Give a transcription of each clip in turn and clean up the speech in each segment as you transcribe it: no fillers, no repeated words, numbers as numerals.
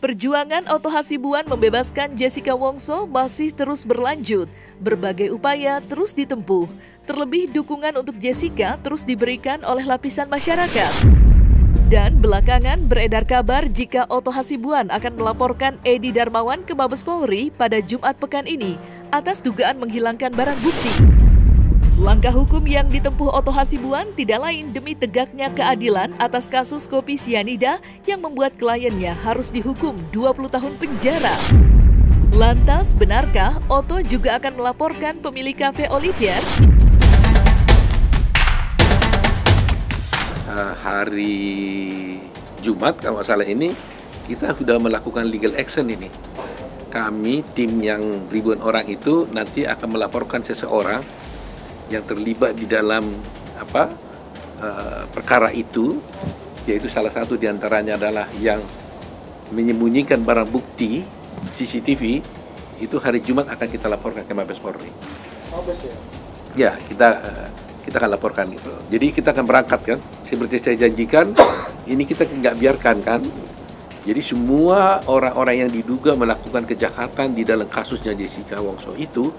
Perjuangan Otto Hasibuan membebaskan Jessica Wongso masih terus berlanjut. Berbagai upaya terus ditempuh. Terlebih dukungan untuk Jessica terus diberikan oleh lapisan masyarakat. Dan belakangan beredar kabar jika Otto Hasibuan akan melaporkan Edi Darmawan ke Mabes Polri pada Jumat pekan ini atas dugaan menghilangkan barang bukti. Langkah hukum yang ditempuh Otto Hasibuan tidak lain demi tegaknya keadilan atas kasus kopi sianida yang membuat kliennya harus dihukum 20 tahun penjara. Lantas, benarkah Otto juga akan melaporkan pemilik kafe Olivier? Hari Jumat kalau salah ini kita sudah melakukan legal action ini. Kami tim yang ribuan orang itu nanti akan melaporkan seseorang yang terlibat di dalam perkara itu, yaitu salah satu diantaranya adalah yang menyembunyikan barang bukti CCTV. Itu hari Jumat akan kita laporkan ke Mabes Polri. Ya, kita akan laporkan gitu. Jadi kita akan berangkat kan, seperti saya janjikan, ini kita nggak biarkan kan. Jadi semua orang-orang yang diduga melakukan kejahatan di dalam kasusnya Jessica Wongso itu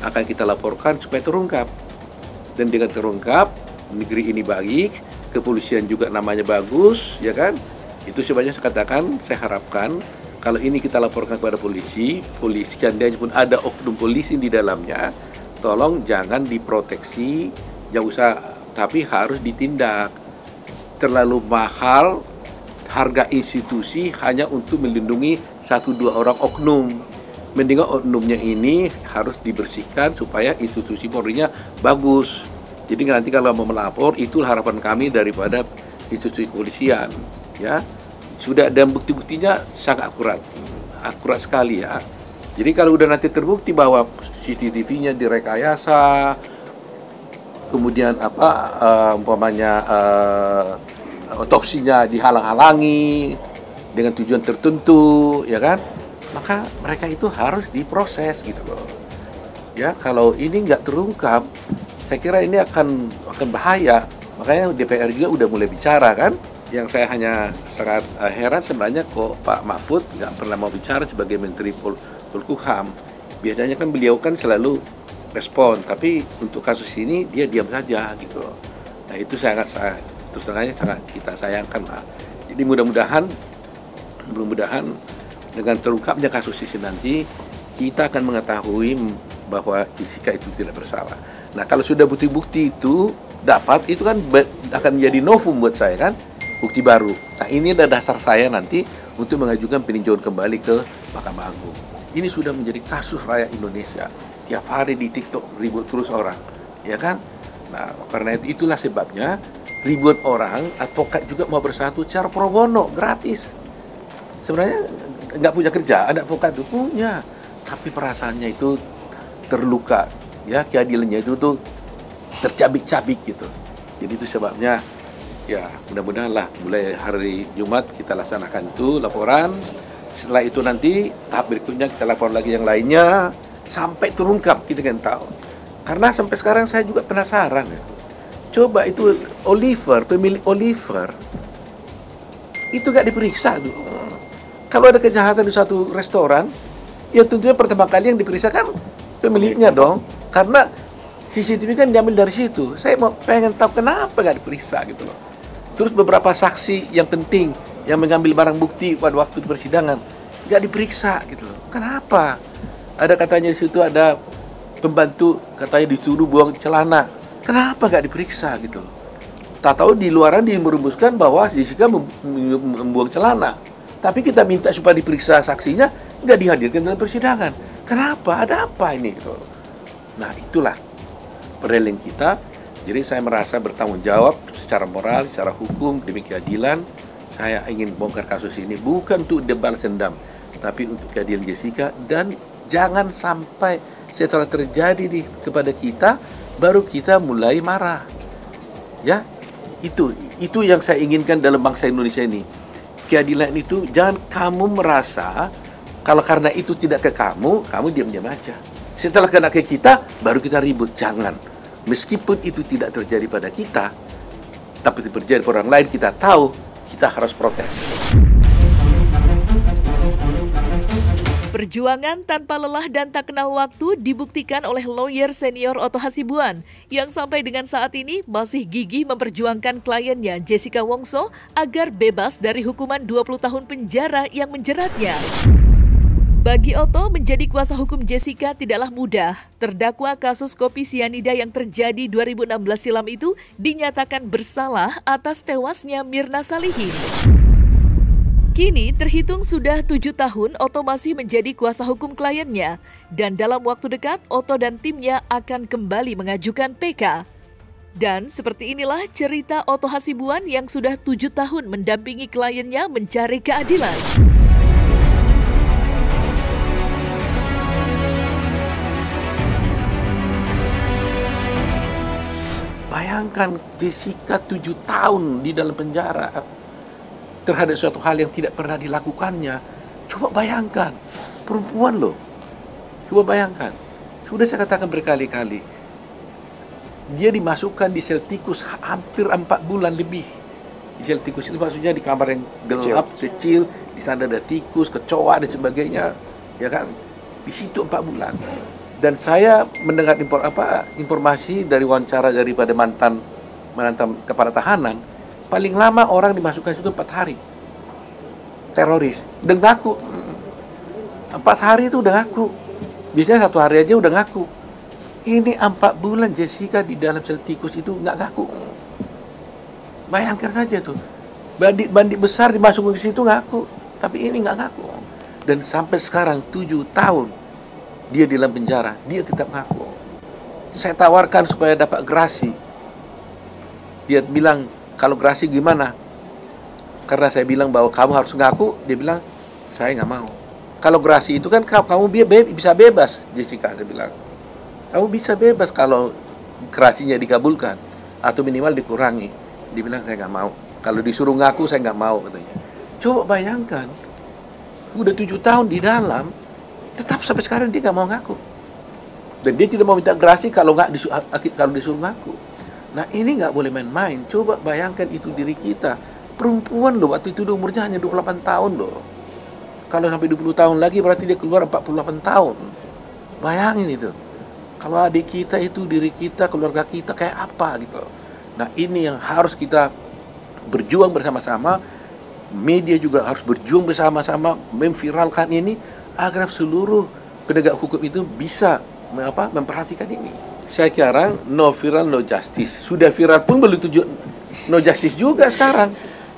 akan kita laporkan supaya terungkap. Dan dengan terungkap, negeri ini baik, kepolisian juga namanya bagus, ya kan? Itu sebenarnya saya katakan, saya harapkan kalau ini kita laporkan kepada polisi seandainya pun ada oknum polisi di dalamnya, tolong jangan diproteksi, jangan usah, tapi harus ditindak. Terlalu mahal harga institusi hanya untuk melindungi 1-2 orang oknum. Mendingan oknumnya ini harus dibersihkan supaya institusi Polri-nya bagus. Jadi nanti kalau mau melapor, itu harapan kami daripada institusi kepolisian. Ya, sudah dan bukti-buktinya sangat akurat sekali ya. Jadi kalau udah nanti terbukti bahwa CCTV-nya direkayasa, kemudian otopsinya dihalang-halangi dengan tujuan tertentu, ya kan? Maka mereka itu harus diproses gitu loh. Ya, kalau ini nggak terungkap, saya kira ini akan bahaya. Makanya DPR juga udah mulai bicara kan. Yang saya hanya sangat heran sebenarnya kok Pak Mahfud nggak pernah mau bicara sebagai Menteri Polhukam. Biasanya kan beliau kan selalu respon, tapi untuk kasus ini dia diam saja gitu loh. Nah itu sangat kita sayangkan lah. Jadi mudah-mudahan dengan terungkapnya kasus ini nanti kita akan mengetahui bahwa Jessica itu tidak bersalah. Nah kalau sudah bukti-bukti itu dapat, itu kan akan menjadi novum buat saya kan, bukti baru. Nah ini adalah dasar saya nanti untuk mengajukan peninjauan kembali ke Mahkamah Agung. Ini sudah menjadi kasus rakyat Indonesia. Tiap hari di TikTok ribut terus orang, ya kan? Nah karena itulah sebabnya ribuan orang advokat juga mau bersatu secara pro bono gratis. Sebenarnya nggak punya kerja, ada advokat itu punya, tapi perasaannya itu terluka, ya keadilannya itu tuh tercabik-cabik gitu. Jadi itu sebabnya ya mudah-mudahan lah mulai hari Jumat kita laksanakan itu laporan. Setelah itu nanti tahap berikutnya kita lapor lagi yang lainnya sampai terungkap, kita kan tahu. Karena sampai sekarang saya juga penasaran ya. Coba itu pemilik Oliver itu nggak diperiksa tuh. Kalau ada kejahatan di suatu restoran, ya tentunya pertama kali yang diperiksa kan pemiliknya dong. Karena CCTV kan diambil dari situ. Saya pengen tahu kenapa nggak diperiksa gitu loh. Terus beberapa saksi yang penting yang mengambil barang bukti pada waktu persidangan nggak diperiksa gitu loh. Kenapa? Ada katanya di situ ada pembantu katanya disuruh buang celana. Kenapa nggak diperiksa gitu loh? Tak tahu di luaran dia merumuskan bahwa Jessica membuang celana. Tapi kita minta supaya diperiksa saksinya, nggak dihadirkan dalam persidangan. Kenapa? Ada apa ini? Gitu. Nah itulah pereling kita. Jadi saya merasa bertanggung jawab secara moral, secara hukum, demi keadilan. Saya ingin bongkar kasus ini bukan untuk balas dendam, tapi untuk keadilan Jessica. Dan jangan sampai setelah terjadi kepada kita, baru kita mulai marah. Ya, itu yang saya inginkan dalam bangsa Indonesia ini. Keadilan itu jangan kamu merasa kalau karena itu tidak ke kamu diam-diam aja. Setelah kena ke kita, baru kita ribut. Jangan. Meskipun itu tidak terjadi pada kita, tapi itu terjadi pada orang lain, kita tahu kita harus protes. Perjuangan tanpa lelah dan tak kenal waktu dibuktikan oleh lawyer senior Otto Hasibuan yang sampai dengan saat ini masih gigih memperjuangkan kliennya Jessica Wongso agar bebas dari hukuman 20 tahun penjara yang menjeratnya. Bagi Otto, menjadi kuasa hukum Jessica tidaklah mudah. Terdakwa kasus kopi sianida yang terjadi 2016 silam itu dinyatakan bersalah atas tewasnya Mirna Salihin. Kini terhitung sudah 7 tahun Otto masih menjadi kuasa hukum kliennya. Dan dalam waktu dekat, Otto dan timnya akan kembali mengajukan PK. Dan seperti inilah cerita Otto Hasibuan yang sudah 7 tahun mendampingi kliennya mencari keadilan. Bayangkan Jessica 7 tahun di dalam penjara terhadap suatu hal yang tidak pernah dilakukannya. Coba bayangkan, perempuan loh. Coba bayangkan, sudah saya katakan berkali-kali, dia dimasukkan di sel tikus hampir 4 bulan lebih. Di sel tikus itu maksudnya di kamar yang gelap, kecil, di sana ada tikus, kecoa dan sebagainya, ya kan? Di situ 4 bulan. Dan saya mendengar informasi dari wawancara daripada mantan kepala tahanan, paling lama orang dimasukkan situ 4 hari. Teroris. Dan ngaku. 4 hari itu udah ngaku. Biasanya 1 hari aja udah ngaku. Ini 4 bulan Jessica di dalam sel tikus itu nggak ngaku. Bayangkan saja tuh. Bandit besar dimasukkan ke situ ngaku. Tapi ini nggak ngaku. Dan sampai sekarang 7 tahun dia di dalam penjara, dia tetap ngaku. Saya tawarkan supaya dapat gerasi. Dia bilang, kalau gerasi gimana? Karena saya bilang bahwa kamu harus ngaku, dia bilang, saya nggak mau. Kalau gerasi itu kan kamu bisa bebas, Jessica, saya bilang. Kamu bisa bebas kalau gerasinya dikabulkan, atau minimal dikurangi. Dia bilang, saya nggak mau. Kalau disuruh ngaku, saya nggak mau, katanya. Coba bayangkan, udah 7 tahun di dalam, tetap sampai sekarang dia nggak mau ngaku. Dan dia tidak mau minta gerasi kalau disuruh ngaku. Nah ini nggak boleh main-main. Coba bayangkan itu diri kita. Perempuan loh, waktu itu umurnya hanya 28 tahun loh. Kalau sampai 20 tahun lagi berarti dia keluar 48 tahun. Bayangin itu. Kalau adik kita itu, diri kita, keluarga kita kayak apa gitu. Nah ini yang harus kita berjuang bersama-sama. Media juga harus berjuang bersama-sama memviralkan ini agar seluruh penegak hukum itu bisa memperhatikan ini. Saya kira no viral no justice. Sudah viral pun belum tujuh no justice juga sekarang.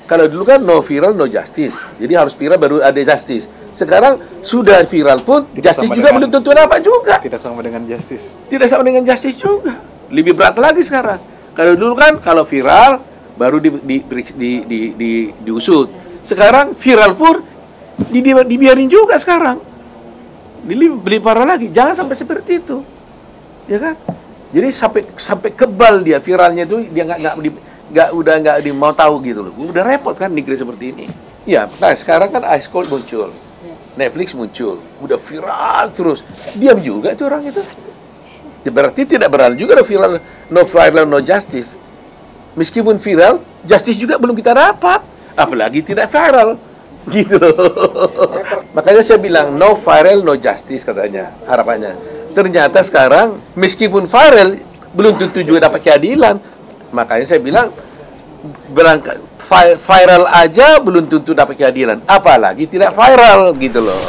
Kalau dulu kan no viral no justice. Jadi harus viral baru ada justice. Sekarang sudah viral pun justice juga belum tentu apa juga. Tidak sama dengan justice. Tidak sama dengan justice juga. Lebih berat lagi sekarang. Kalau dulu kan kalau viral baru diusut. Sekarang viral pun dibiarin juga sekarang. Beli parah lagi. Jangan sampai seperti itu, ya kan? Jadi sampai kebal dia viralnya itu, dia nggak mau tahu gitu loh. Udah repot kan negeri seperti ini. Ya, nah sekarang kan Ice Cold muncul, Netflix muncul, udah viral terus. Diam juga itu orang itu. Ya, berarti tidak berani juga no viral no justice. Meskipun viral, justice juga belum kita dapat, apalagi tidak viral. Gitu. Makanya saya bilang no viral no justice katanya harapannya. Ternyata sekarang meskipun viral belum tentu juga dapat keadilan. Makanya saya bilang berangkat viral aja belum tentu dapat keadilan, apalagi tidak viral gitu loh.